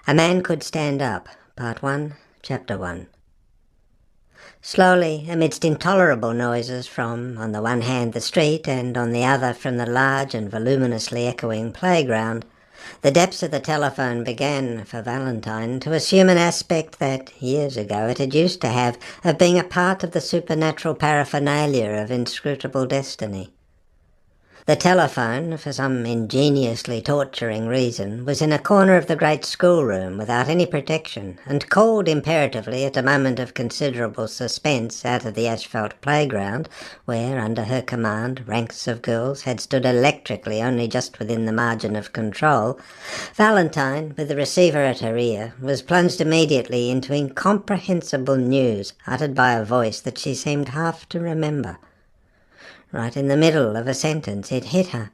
A Man Could Stand Up, Part 1, Chapter 1. Slowly, amidst intolerable noises from, on the one hand, the street, and on the other from the large and voluminously echoing playground, the depths of the telephone began, for Valentine, to assume an aspect that, years ago, it had used to have, of being a part of the supernatural paraphernalia of inscrutable destiny. The telephone, for some ingeniously torturing reason, was in a corner of the great schoolroom without any protection, and called imperatively at a moment of considerable suspense out of the asphalt playground, where, under her command, ranks of girls had stood electrically only just within the margin of control. Valentine, with the receiver at her ear, was plunged immediately into incomprehensible news uttered by a voice that she seemed half to remember. Right in the middle of a sentence it hit her.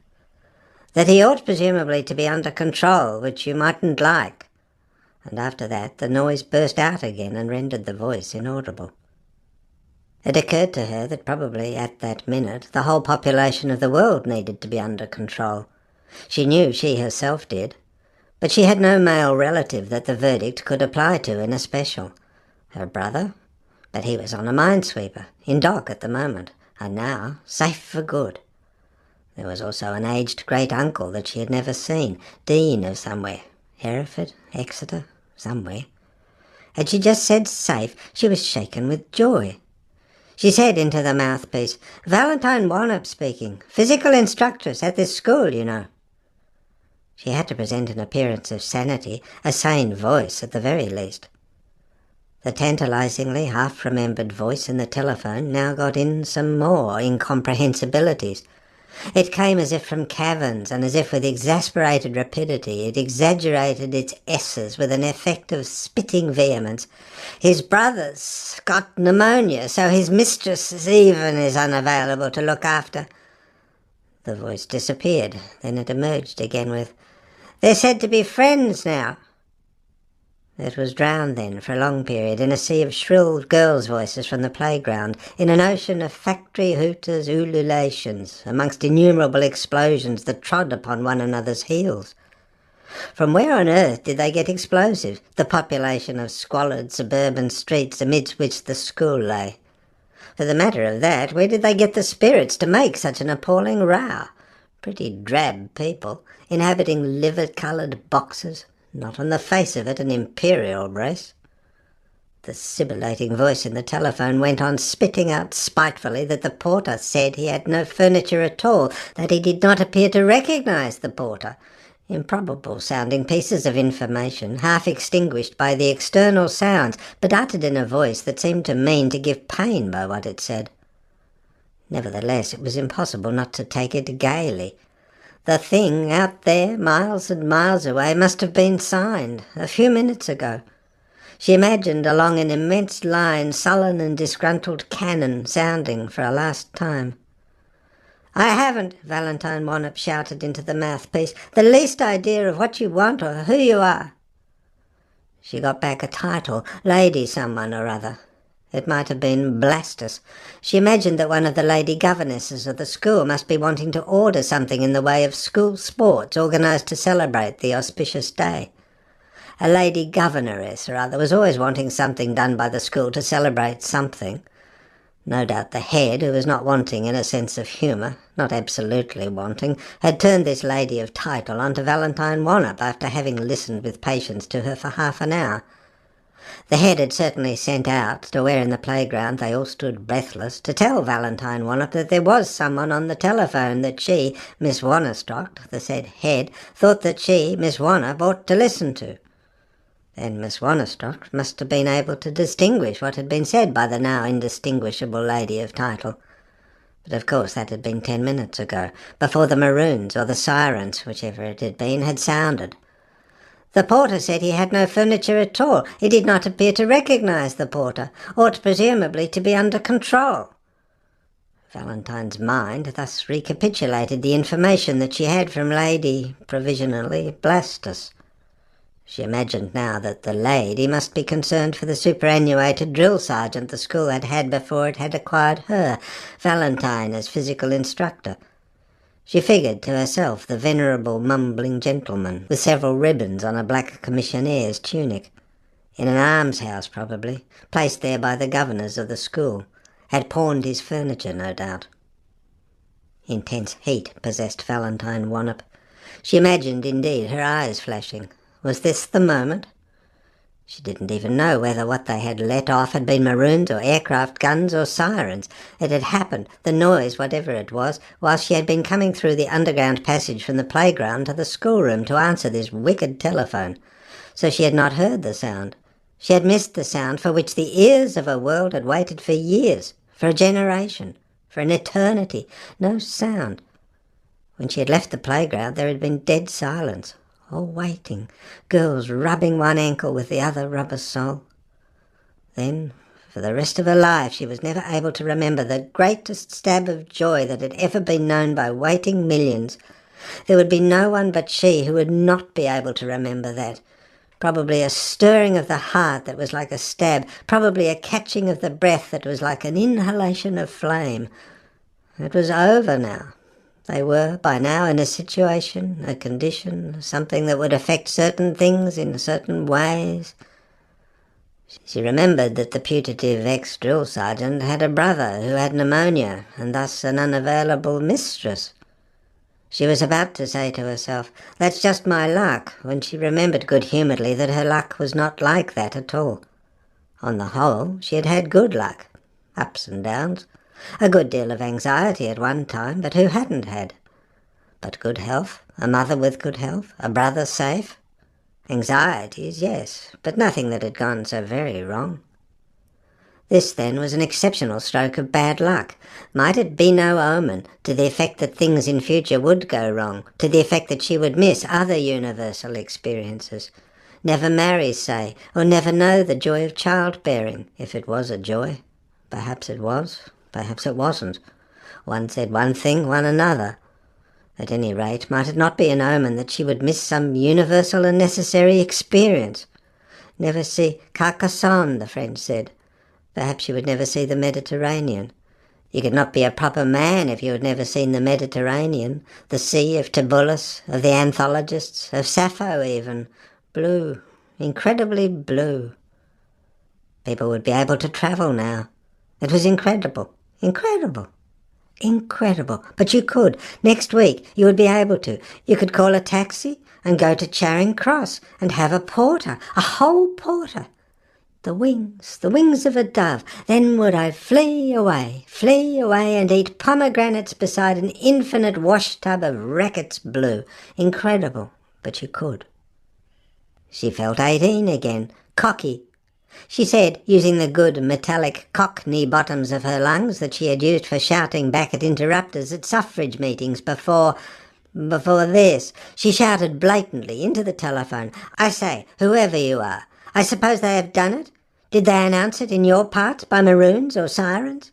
That he ought presumably to be under control, which you mightn't like. And after that the noise burst out again and rendered the voice inaudible. It occurred to her that probably at that minute the whole population of the world needed to be under control. She knew she herself did, but she had no male relative that the verdict could apply to in especial. Her brother? But he was on a minesweeper, in dock at the moment, and now safe for good. There was also an aged great-uncle that she had never seen, dean of somewhere, Hereford, Exeter, somewhere. Had she just said safe, she was shaken with joy. She said into the mouthpiece, "Valentine Wannop speaking, physical instructress at this school, you know." She had to present an appearance of sanity, a sane voice at the very least. The tantalizingly half-remembered voice in the telephone now got in some more incomprehensibilities. It came as if from caverns, and as if with exasperated rapidity it exaggerated its S's with an effect of spitting vehemence. "His brother's got pneumonia, so his mistress even is unavailable to look after." The voice disappeared. Then it emerged again with, "They're said to be friends now." It was drowned then for a long period in a sea of shrill girls' voices from the playground, in an ocean of factory hooters' ululations, amongst innumerable explosions that trod upon one another's heels. From where on earth did they get explosives, the population of squalid suburban streets amidst which the school lay? For the matter of that, where did they get the spirits to make such an appalling row? Pretty drab people, inhabiting liver-coloured boxes. Not on the face of it an imperial race. The sibilating voice in the telephone went on spitting out spitefully that the porter said he had no furniture at all, that he did not appear to recognise the porter. Improbable-sounding pieces of information, half extinguished by the external sounds, but uttered in a voice that seemed to mean to give pain by what it said. Nevertheless, it was impossible not to take it gaily. The thing out there, miles and miles away, must have been signed a few minutes ago. She imagined along an immense line sullen and disgruntled cannon sounding for a last time. "I haven't," Valentine Wannop shouted into the mouthpiece, "the least idea of what you want or who you are." She got back a title, Lady someone or other. It might have been Blastus. She imagined that one of the lady governesses of the school must be wanting to order something in the way of school sports organised to celebrate the auspicious day. A lady governess or other was always wanting something done by the school to celebrate something. No doubt the head, who was not wanting in a sense of humour, not absolutely wanting, had turned this lady of title onto Valentine Wannop after having listened with patience to her for half an hour. The head had certainly sent out, to where in the playground they all stood breathless, to tell Valentine Wannop that there was someone on the telephone that she, Miss Wannostock, the said head, thought that she, Miss Wannop, ought to listen to. Then Miss Wannostock must have been able to distinguish what had been said by the now indistinguishable lady of title. But of course that had been 10 minutes ago, before the maroons or the sirens, whichever it had been, had sounded. The porter said he had no furniture at all. He did not appear to recognise the porter, ought presumably to be under control. Valentine's mind thus recapitulated the information that she had from Lady, provisionally, Blastus. She imagined now that the lady must be concerned for the superannuated drill sergeant the school had had before it had acquired her, Valentine, as physical instructor. She figured to herself the venerable mumbling gentleman with several ribbons on a black commissionaire's tunic, in an almshouse probably, placed there by the governors of the school, had pawned his furniture, no doubt. Intense heat possessed Valentine Wannop. She imagined, indeed, her eyes flashing. Was this the moment? She didn't even know whether what they had let off had been maroons or aircraft guns or sirens. It had happened, the noise, whatever it was, while she had been coming through the underground passage from the playground to the schoolroom to answer this wicked telephone. So she had not heard the sound. She had missed the sound for which the ears of her world had waited for years, for a generation, for an eternity. No sound. When she had left the playground there had been dead silence. All waiting, girls rubbing one ankle with the other rubber sole. Then, for the rest of her life, she was never able to remember the greatest stab of joy that had ever been known by waiting millions. There would be no one but she who would not be able to remember that. Probably a stirring of the heart that was like a stab, probably a catching of the breath that was like an inhalation of flame. It was over now. They were, by now, in a situation, a condition, something that would affect certain things in certain ways. She remembered that the putative ex-drill sergeant had a brother who had pneumonia, and thus an unavailable mistress. She was about to say to herself, "That's just my luck," when she remembered good-humouredly that her luck was not like that at all. On the whole, she had had good luck, ups and downs. A good deal of anxiety at one time, but who hadn't had? But good health, a mother with good health, a brother safe. Anxieties, yes, but nothing that had gone so very wrong. This, then, was an exceptional stroke of bad luck. Might it be no omen, to the effect that things in future would go wrong, to the effect that she would miss other universal experiences? Never marry, say, or never know the joy of childbearing, if it was a joy. Perhaps it was. Perhaps it wasn't. One said one thing, one another. At any rate, might it not be an omen that she would miss some universal and necessary experience? Never see Carcassonne, the French said. Perhaps she would never see the Mediterranean. You could not be a proper man if you had never seen the Mediterranean, the sea of Tibullus, of the anthologists, of Sappho even. Blue, incredibly blue. People would be able to travel now. It was incredible. Incredible. Incredible. But you could. Next week you would be able to. You could call a taxi and go to Charing Cross and have a porter, a whole porter. The wings of a dove. Then would I flee away and eat pomegranates beside an infinite wash-tub of Rackett's blue. Incredible. But you could. She felt 18 again, cocky. She said, using the good metallic cockney bottoms of her lungs that she had used for shouting back at interrupters at suffrage meetings before this, she shouted blatantly into the telephone, "I say, whoever you are, I suppose they have done it? Did they announce it in your parts by maroons or sirens?"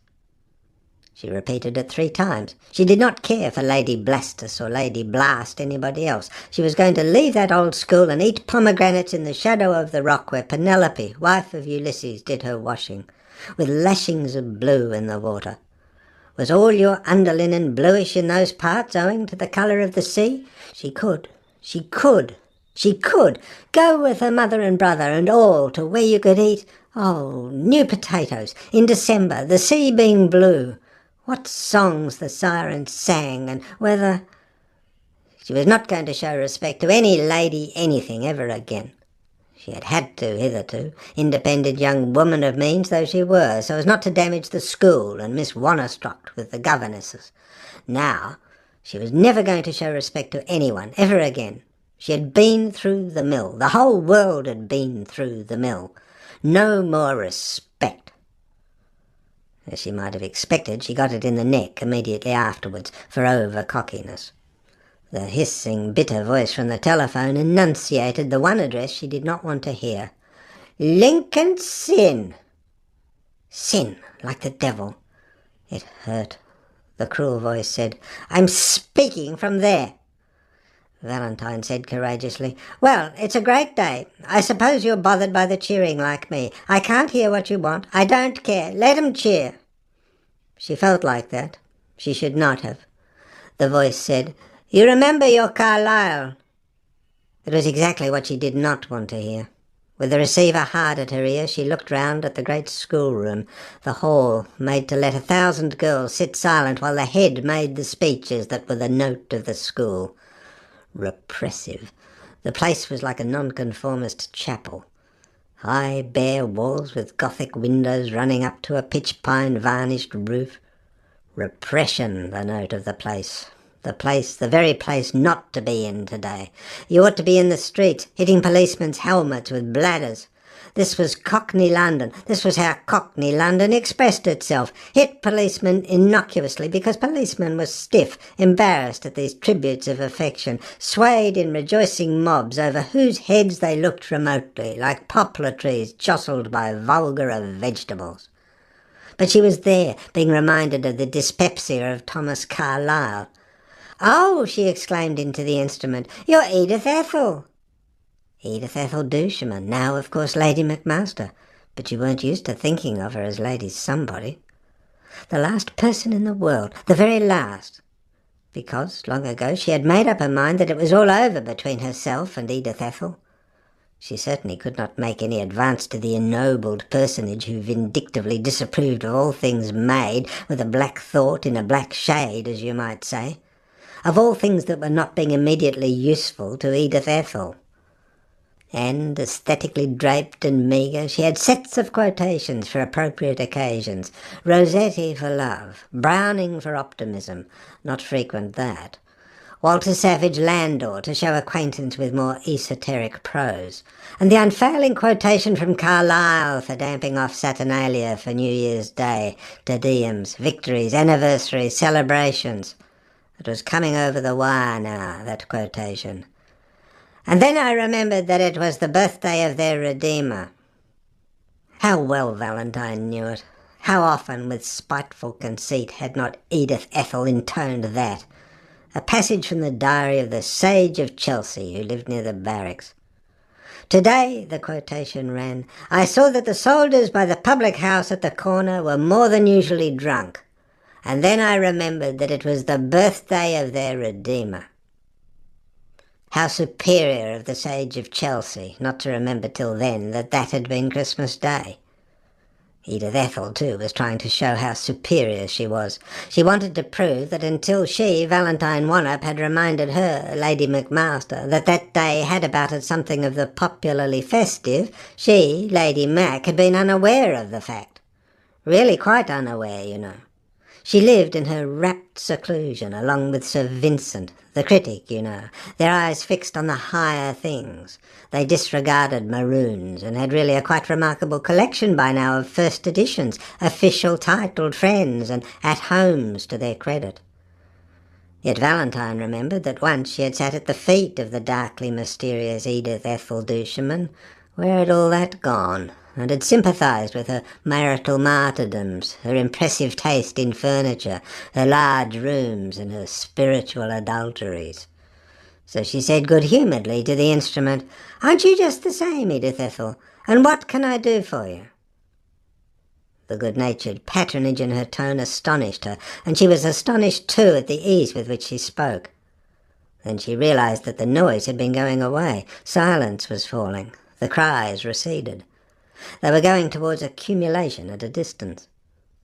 She repeated it 3 times. She did not care for Lady Blastus or Lady Blast anybody else. She was going to leave that old school and eat pomegranates in the shadow of the rock where Penelope, wife of Ulysses, did her washing, with lashings of blue in the water. Was all your underlinen bluish in those parts owing to the colour of the sea? She could go with her mother and brother and all to where you could eat, new potatoes, in December, the sea being blue. What songs the sirens sang, and whether... She was not going to show respect to any lady anything ever again. She had had to hitherto, independent young woman of means though she were, so as not to damage the school and Miss Wannerstrot with the governesses. Now she was never going to show respect to anyone ever again. She had been through the mill. The whole world had been through the mill. No more respect. As she might have expected, she got it in the neck immediately afterwards for over-cockiness. The hissing, bitter voice from the telephone enunciated the one address she did not want to hear. Lincoln's Inn. Sin, like the devil. It hurt. The cruel voice said, "I'm speaking from there." Valentine said courageously, "Well, it's a great day. I suppose you're bothered by the cheering like me. I can't hear what you want. I don't care. Let 'em cheer." She felt like that. She should not have. The voice said. "You remember your Carlyle." It was exactly what she did not want to hear. With the receiver hard at her ear, she looked round at the great schoolroom, the hall, made to let 1,000 girls sit silent while the head made the speeches that were the note of the school. Repressive. The place was like a nonconformist chapel. High, bare walls with Gothic windows running up to a pitch-pine varnished roof. Repression, the note of the place. The very place not to be in today. You ought to be in the streets, hitting policemen's helmets with bladders. This was Cockney London. This was how Cockney London expressed itself. Hit policemen innocuously because policemen were stiff, embarrassed at these tributes of affection, swayed in rejoicing mobs over whose heads they looked remotely, like poplar trees jostled by vulgar vegetables. But she was there, being reminded of the dyspepsia of Thomas Carlyle. "Oh," she exclaimed into the instrument, "you're Edith Ethel." Edith Ethel Duchemin, now of course Lady McMaster, but you weren't used to thinking of her as Lady Somebody. The last person in the world, the very last. Because, long ago, she had made up her mind that it was all over between herself and Edith Ethel. She certainly could not make any advance to the ennobled personage who vindictively disapproved of all things made, with a black thought in a black shade, as you might say, of all things that were not being immediately useful to Edith Ethel. And, aesthetically draped and meagre, she had sets of quotations for appropriate occasions, Rossetti for love, Browning for optimism, not frequent that, Walter Savage Landor to show acquaintance with more esoteric prose, and the unfailing quotation from Carlyle for damping off Saturnalia for New Year's Day, Te Deums, victories, anniversaries, celebrations. It was coming over the wire now, that quotation. And then I remembered that it was the birthday of their Redeemer. How well Valentine knew it. How often, with spiteful conceit, had not Edith Ethel intoned that. A passage from the diary of the Sage of Chelsea, who lived near the barracks. "Today," the quotation ran, "I saw that the soldiers by the public house at the corner were more than usually drunk, and then I remembered that it was the birthday of their Redeemer." How superior of the Sage of Chelsea not to remember till then that that had been Christmas Day. Edith Ethel, too, was trying to show how superior she was. She wanted to prove that until she, Valentine Wannop, had reminded her, Lady McMaster, that that day had about it something of the popularly festive, she, Lady Mac, had been unaware of the fact. Really quite unaware, you know. She lived in her rapt seclusion along with Sir Vincent, the critic, you know, their eyes fixed on the higher things. They disregarded maroons and had really a quite remarkable collection by now of first editions, official titled friends and at-homes to their credit. Yet Valentine remembered that once she had sat at the feet of the darkly mysterious Edith Ethel Duchemin. Where had all that gone? And had sympathised with her marital martyrdoms, her impressive taste in furniture, her large rooms, and her spiritual adulteries. So she said good-humouredly to the instrument, "Aren't you just the same, Edith Ethel? And what can I do for you?" The good-natured patronage in her tone astonished her, and she was astonished too at the ease with which she spoke. Then she realised that the noise had been going away. Silence was falling. The cries receded. They were going towards accumulation at a distance.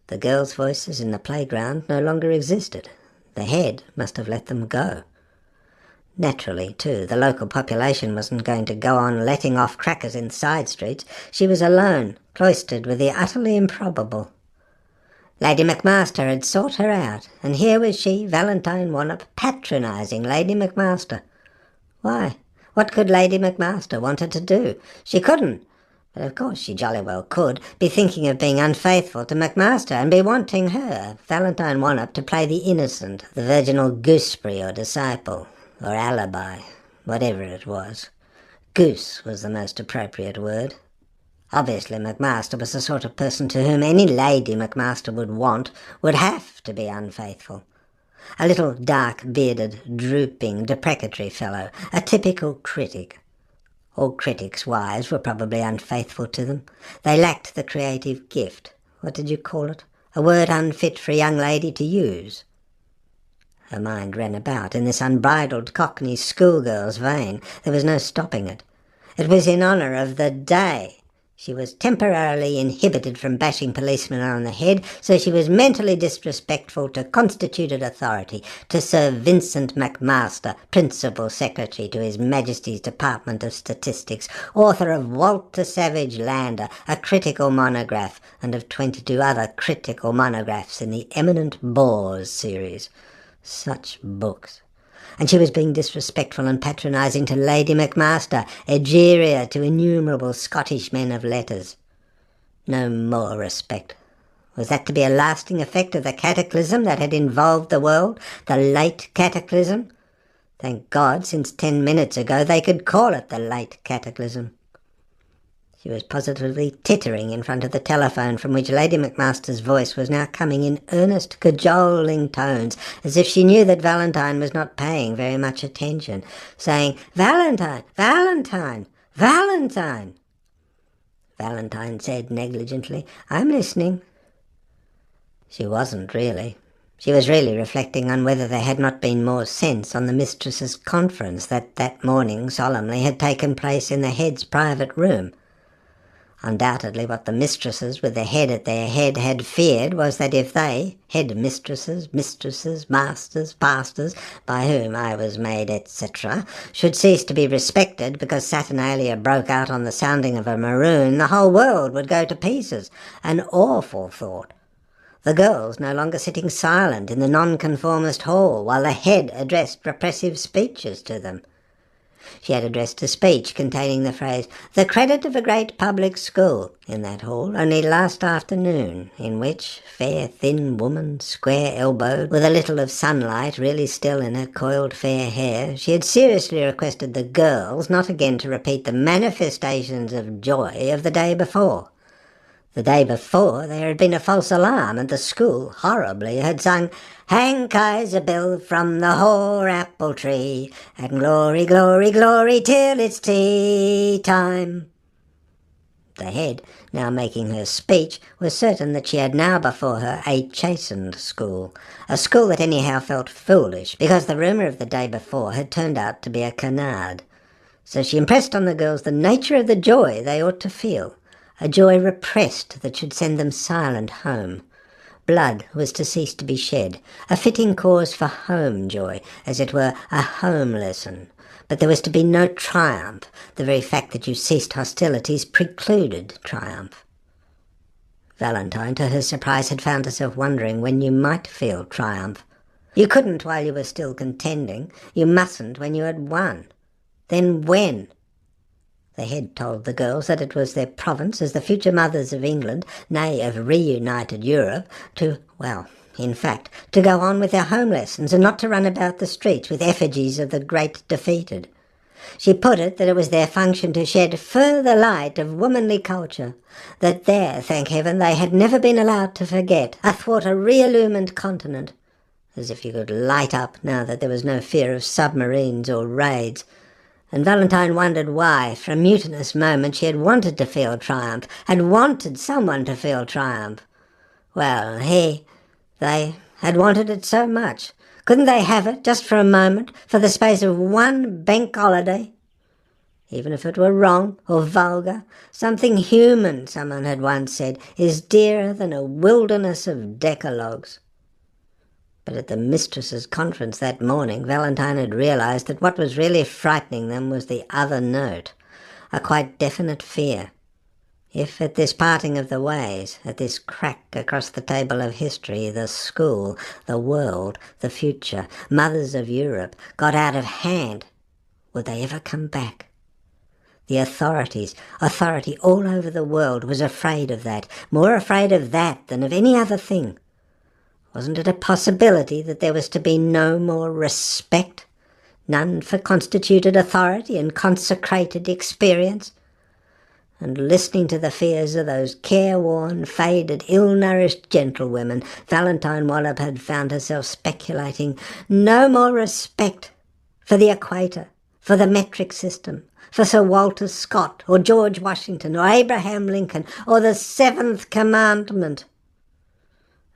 The girls' voices in the playground no longer existed. The head must have let them go. Naturally, too, the local population wasn't going to go on letting off crackers in side streets. She was alone, cloistered with the utterly improbable. Lady McMaster had sought her out, and here was she, Valentine Wannop, patronising Lady McMaster. Why? What could Lady McMaster want her to do? She couldn't. But of course she jolly well could be thinking of being unfaithful to McMaster and be wanting her, Valentine Wannop, to play the innocent, the virginal gooseberry or disciple, or alibi, whatever it was. Goose was the most appropriate word. Obviously McMaster was the sort of person to whom any Lady McMaster would have to be unfaithful. A little dark-bearded, drooping, deprecatory fellow, a typical critic. All critics' wives were probably unfaithful to them. They lacked the creative gift. What did you call it? A word unfit for a young lady to use. Her mind ran about in this unbridled Cockney schoolgirl's vein. There was no stopping it. It was in honour of the day. She was temporarily inhibited from bashing policemen on the head, so she was mentally disrespectful to constituted authority, to Sir Vincent McMaster, Principal Secretary to His Majesty's Department of Statistics, author of Walter Savage Landor, a critical monograph, and of 22 other critical monographs in the Eminent Bores series. Such books. And she was being disrespectful and patronising to Lady McMaster, Egeria to innumerable Scottish men of letters. No more respect. Was that to be a lasting effect of the cataclysm that had involved the world, the late cataclysm? Thank God, since 10 minutes ago they could call it the late cataclysm. She was positively tittering in front of the telephone, from which Lady McMaster's voice was now coming in earnest, cajoling tones, as if she knew that Valentine was not paying very much attention, saying, "Valentine, Valentine, Valentine." Valentine said negligently, "I'm listening." She wasn't really. She was really reflecting on whether there had not been more sense on the mistress's conference that morning solemnly had taken place in the head's private room. Undoubtedly what the mistresses with the head at their head had feared was that if they, head mistresses, masters, pastors, by whom I was made, etc., should cease to be respected because Saturnalia broke out on the sounding of a maroon, the whole world would go to pieces. An awful thought. The girls no longer sitting silent in the nonconformist hall while the head addressed repressive speeches to them. She had addressed a speech containing the phrase, "the credit of a great public school," in that hall only last afternoon, in which, fair thin woman, square-elbowed, with a little of sunlight really still in her coiled fair hair, she had seriously requested the girls not again to repeat the manifestations of joy of the day before. The day before there had been a false alarm, and the school, horribly, had sung, "Hang Kaiser Bill from the hoar apple tree, and glory, glory, glory, till it's tea time." The head, now making her speech, was certain that she had now before her a chastened school, a school that anyhow felt foolish, because the rumour of the day before had turned out to be a canard. So she impressed on the girls the nature of the joy they ought to feel, a joy repressed that should send them silent home. Blood was to cease to be shed, a fitting cause for home joy, as it were a home lesson. But there was to be no triumph. The very fact that you ceased hostilities precluded triumph. Valentine, to her surprise, had found herself wondering when you might feel triumph. You couldn't while you were still contending. You mustn't when you had won. Then when? The head told the girls that it was their province as the future mothers of England, nay, of reunited Europe, to go on with their home lessons and not to run about the streets with effigies of the great defeated. She put it that it was their function to shed further light of womanly culture, that there, thank heaven, they had never been allowed to forget, athwart a re-illumined continent, as if you could light up now that there was no fear of submarines or raids. And Valentine wondered why, for a mutinous moment, she had wanted to feel triumph, had wanted someone to feel triumph. Well, they had wanted it so much. Couldn't they have it, just for a moment, for the space of one bank holiday? Even if it were wrong or vulgar, something human, someone had once said, is dearer than a wilderness of decalogues. But at the mistress's conference that morning, Valentine had realised that what was really frightening them was the other note, a quite definite fear. If at this parting of the ways, at this crack across the table of history, the school, the world, the future, mothers of Europe, got out of hand, would they ever come back? The authority all over the world was afraid of that, more afraid of that than of any other thing. Wasn't it a possibility that there was to be no more respect, none for constituted authority and consecrated experience? And listening to the fears of those careworn, faded, ill-nourished gentlewomen, Valentine Wallop had found herself speculating, no more respect for the equator, for the metric system, for Sir Walter Scott, or George Washington, or Abraham Lincoln, or the Seventh Commandment.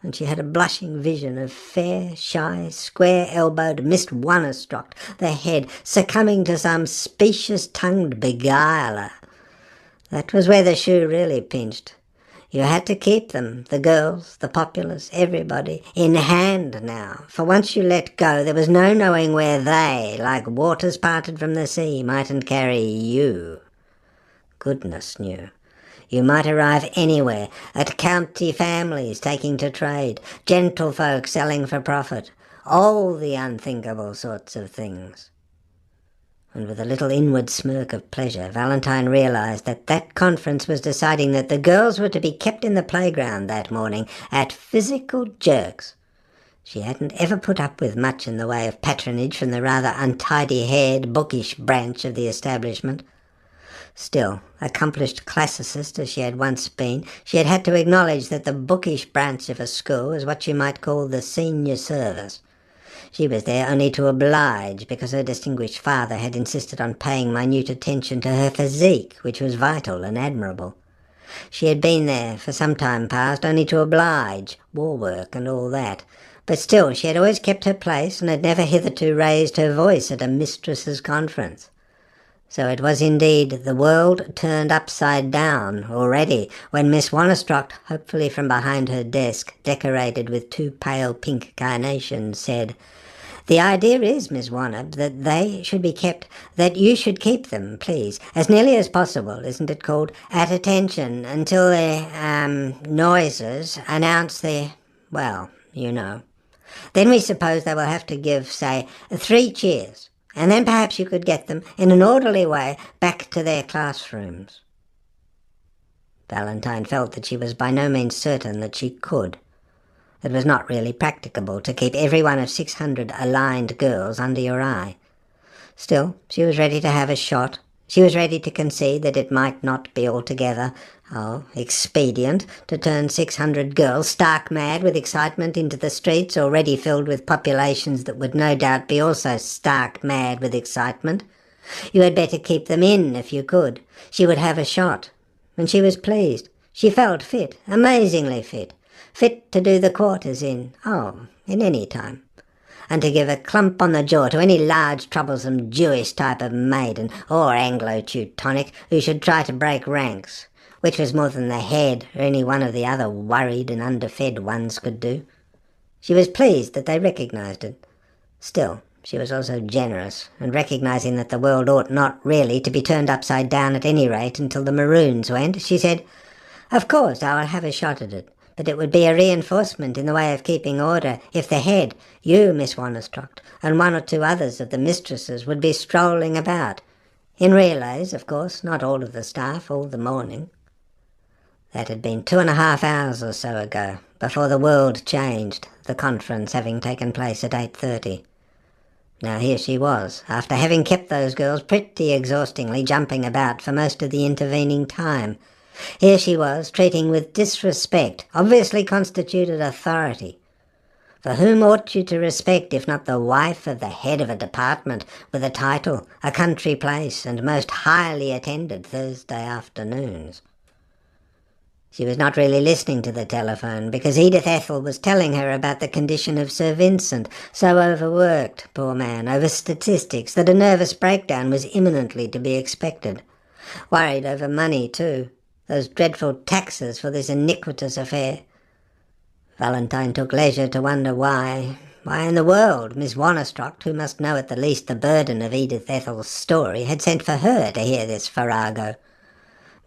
and she had a blushing vision of fair, shy, square-elbowed Miss Wannerstrocht, the head, succumbing to some specious-tongued beguiler. That was where the shoe really pinched. You had to keep them, the girls, the populace, everybody, in hand now, for once you let go, there was no knowing where they, like waters parted from the sea, mightn't carry you. Goodness knew. You might arrive anywhere, at county families taking to trade, gentlefolk selling for profit, all the unthinkable sorts of things. And with a little inward smirk of pleasure, Valentine realised that conference was deciding that the girls were to be kept in the playground that morning at physical jerks. She hadn't ever put up with much in the way of patronage from the rather untidy-haired, bookish branch of the establishment. Still, accomplished classicist as she had once been, she had to acknowledge that the bookish branch of a school was what you might call the senior service. She was there only to oblige, because her distinguished father had insisted on paying minute attention to her physique, which was vital and admirable. She had been there for some time past only to oblige, war work and all that, but still she had always kept her place and had never hitherto raised her voice at a mistress's conference. So it was indeed the world turned upside down already when Miss Wannerstrocht, hopefully from behind her desk, decorated with 2 pale pink carnations, said, "The idea is, Miss Wannab, that they should be kept, that you should keep them, please, as nearly as possible, isn't it called, at attention until their, noises announce their, well, you know. Then we suppose they will have to give, say, 3 cheers. And then perhaps you could get them, in an orderly way, back to their classrooms." Valentine felt that she was by no means certain that she could. It was not really practicable to keep every one of 600 aligned girls under your eye. Still, she was ready to have a shot. She was ready to concede that it might not be altogether, expedient to turn 600 girls stark mad with excitement into the streets already filled with populations that would no doubt be also stark mad with excitement. You had better keep them in if you could. She would have a shot. And she was pleased. She felt fit, amazingly fit. Fit to do the quarters in any time. And to give a clump on the jaw to any large, troublesome Jewish type of maiden, or Anglo-Teutonic, who should try to break ranks, which was more than the head or any one of the other worried and underfed ones could do. She was pleased that they recognised it. Still, she was also generous, and recognising that the world ought not really to be turned upside down at any rate until the Maroons went, she said, "Of course I will have a shot at it. But it would be a reinforcement in the way of keeping order if the head, you, Miss Wannerstrocht, and 1 or 2 others of the mistresses would be strolling about. In relays, of course, not all of the staff, all the morning." That had been 2.5 hours or so ago, before the world changed, the conference having taken place at 8:30. Now here she was, after having kept those girls pretty exhaustingly jumping about for most of the intervening time. Here she was, treating with disrespect, obviously constituted authority. For whom ought you to respect if not the wife of the head of a department with a title, a country place, and most highly attended Thursday afternoons? She was not really listening to the telephone, because Edith Ethel was telling her about the condition of Sir Vincent, so overworked, poor man, over statistics, that a nervous breakdown was imminently to be expected. Worried over money, too. Those dreadful taxes for this iniquitous affair. Valentine took leisure to wonder why in the world Miss Wannerstrocht, who must know at the least the burden of Edith Ethel's story, had sent for her to hear this farrago.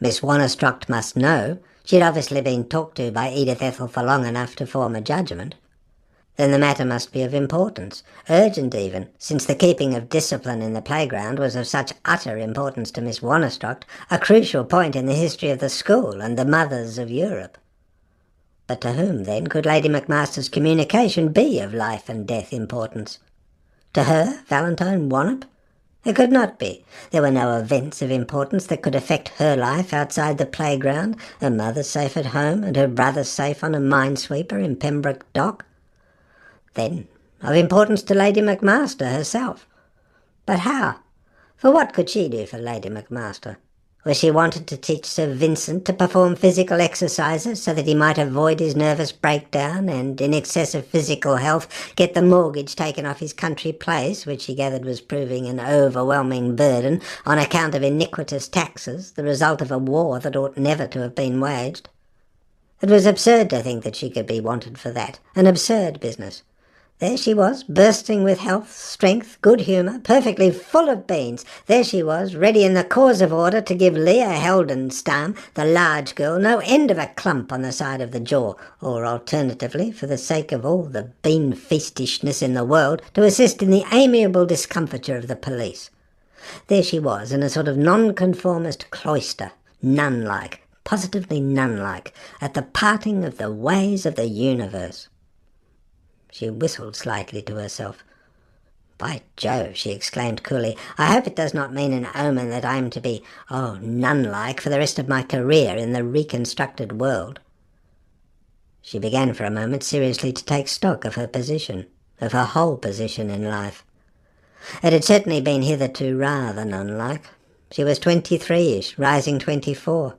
Miss Wannerstrocht must know. She had obviously been talked to by Edith Ethel for long enough to form a judgment. Then the matter must be of importance, urgent even, since the keeping of discipline in the playground was of such utter importance to Miss Wannerstrocht, a crucial point in the history of the school and the mothers of Europe. But to whom, then, could Lady McMaster's communication be of life and death importance? To her, Valentine Wannab? It could not be. There were no events of importance that could affect her life outside the playground, her mother safe at home, and her brother safe on a minesweeper in Pembroke Dock. Then, of importance to Lady McMaster herself. But how? For what could she do for Lady McMaster? Or she wanted to teach Sir Vincent to perform physical exercises so that he might avoid his nervous breakdown and, in excess of physical health, get the mortgage taken off his country place, which he gathered was proving an overwhelming burden on account of iniquitous taxes, the result of a war that ought never to have been waged. It was absurd to think that she could be wanted for that, an absurd business. There she was, bursting with health, strength, good humour, perfectly full of beans. There she was, ready in the cause of order to give Leah Heldenstam, the large girl, no end of a clump on the side of the jaw, or alternatively, for the sake of all the bean-feastishness in the world, to assist in the amiable discomfiture of the police. There she was, in a sort of nonconformist cloister, nun-like, positively nun-like, at the parting of the ways of the universe. She whistled slightly to herself. "By Jove," she exclaimed coolly, "I hope it does not mean an omen that I am to be, nun-like for the rest of my career in the reconstructed world." She began for a moment seriously to take stock of her position, of her whole position in life. It had certainly been hitherto rather nun-like. She was 23-ish, rising 24,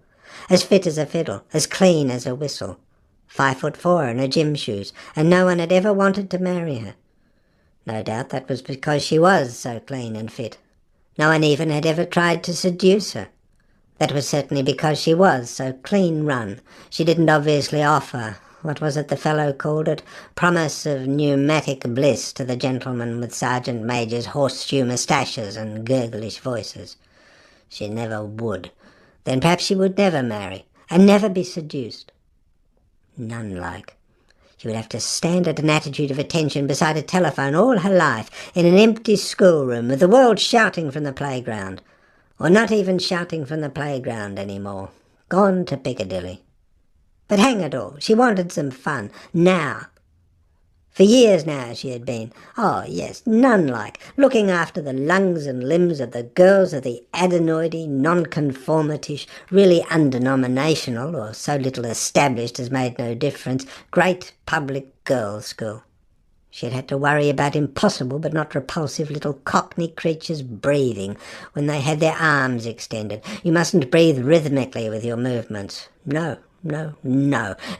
as fit as a fiddle, as clean as a whistle. 5'4" in her gym shoes, and no one had ever wanted to marry her. No doubt that was because she was so clean and fit. No one even had ever tried to seduce her. That was certainly because she was so clean run. She didn't obviously offer, what was it the fellow called it, promise of pneumatic bliss to the gentlemen with Sergeant Major's horseshoe moustaches and gurglish voices. She never would. Then perhaps she would never marry, and never be seduced. Nun-like. She would have to stand at an attitude of attention beside a telephone all her life, in an empty schoolroom, with the world shouting from the playground. Or not even shouting from the playground any more. Gone to Piccadilly. But hang it all, she wanted some fun, now. For years now she had been, nun-like, looking after the lungs and limbs of the girls of the adenoidy, nonconformitish, really undenominational, or so little established as made no difference, great public girls' school. She had had to worry about impossible but not repulsive little cockney creatures breathing when they had their arms extended. You mustn't breathe rhythmically with your movements. No.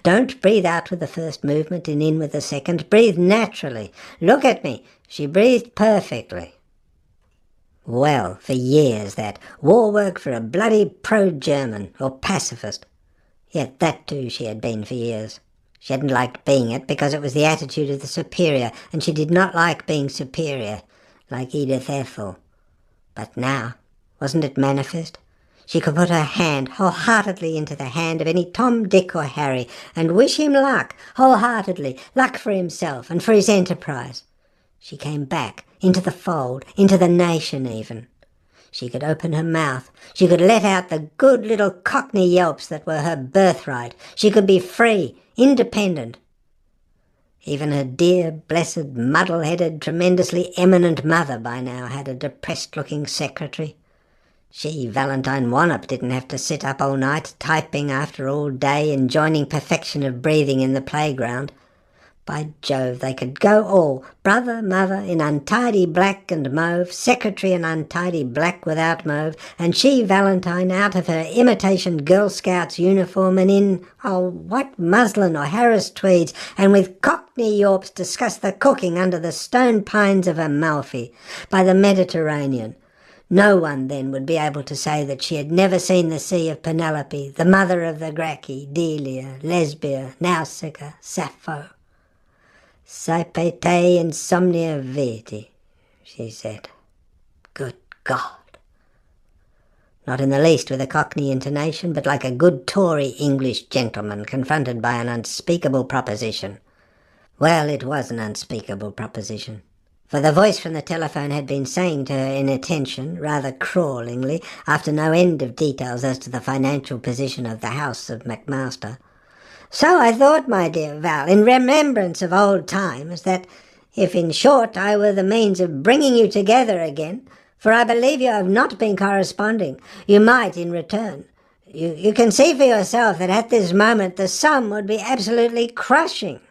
Don't breathe out with the first movement and in with the second. Breathe naturally. Look at me. She breathed perfectly. Well, for years that. War work for a bloody pro-German or pacifist. Yet that too she had been for years. She hadn't liked being it because it was the attitude of the superior, and she did not like being superior, like Edith Ethel. But now, wasn't it manifest? She could put her hand wholeheartedly into the hand of any Tom, Dick or Harry and wish him luck, wholeheartedly, luck for himself and for his enterprise. She came back, into the fold, into the nation even. She could open her mouth. She could let out the good little cockney yelps that were her birthright. She could be free, independent. Even her dear, blessed, muddle-headed, tremendously eminent mother by now had a depressed-looking secretary. She, Valentine Wannop, didn't have to sit up all night, typing after all day, enjoining perfection of breathing in the playground. By Jove, they could go all, brother, mother, in untidy black and mauve, secretary in untidy black without mauve, and she, Valentine, out of her imitation Girl Scouts uniform and in, white muslin or Harris tweeds, and with cockney yorps discuss the cooking under the stone pines of Amalfi, by the Mediterranean. No one then would be able to say that she had never seen the Sea of Penelope, the mother of the Gracchi, Delia, Lesbia, Nausicaa, Sappho. Saepe te insomnia veti, she said. Good God! Not in the least with a cockney intonation, but like a good Tory English gentleman confronted by an unspeakable proposition. Well, it was an unspeakable proposition. For the voice from the telephone had been saying to her in attention, rather crawlingly, after no end of details as to the financial position of the house of McMaster, "So I thought, my dear Val, in remembrance of old times, that if in short I were the means of bringing you together again, for I believe you have not been corresponding, you might in return. You can see for yourself that at this moment the sum would be absolutely crushing."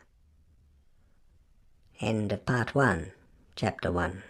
End of part 1, chapter 1.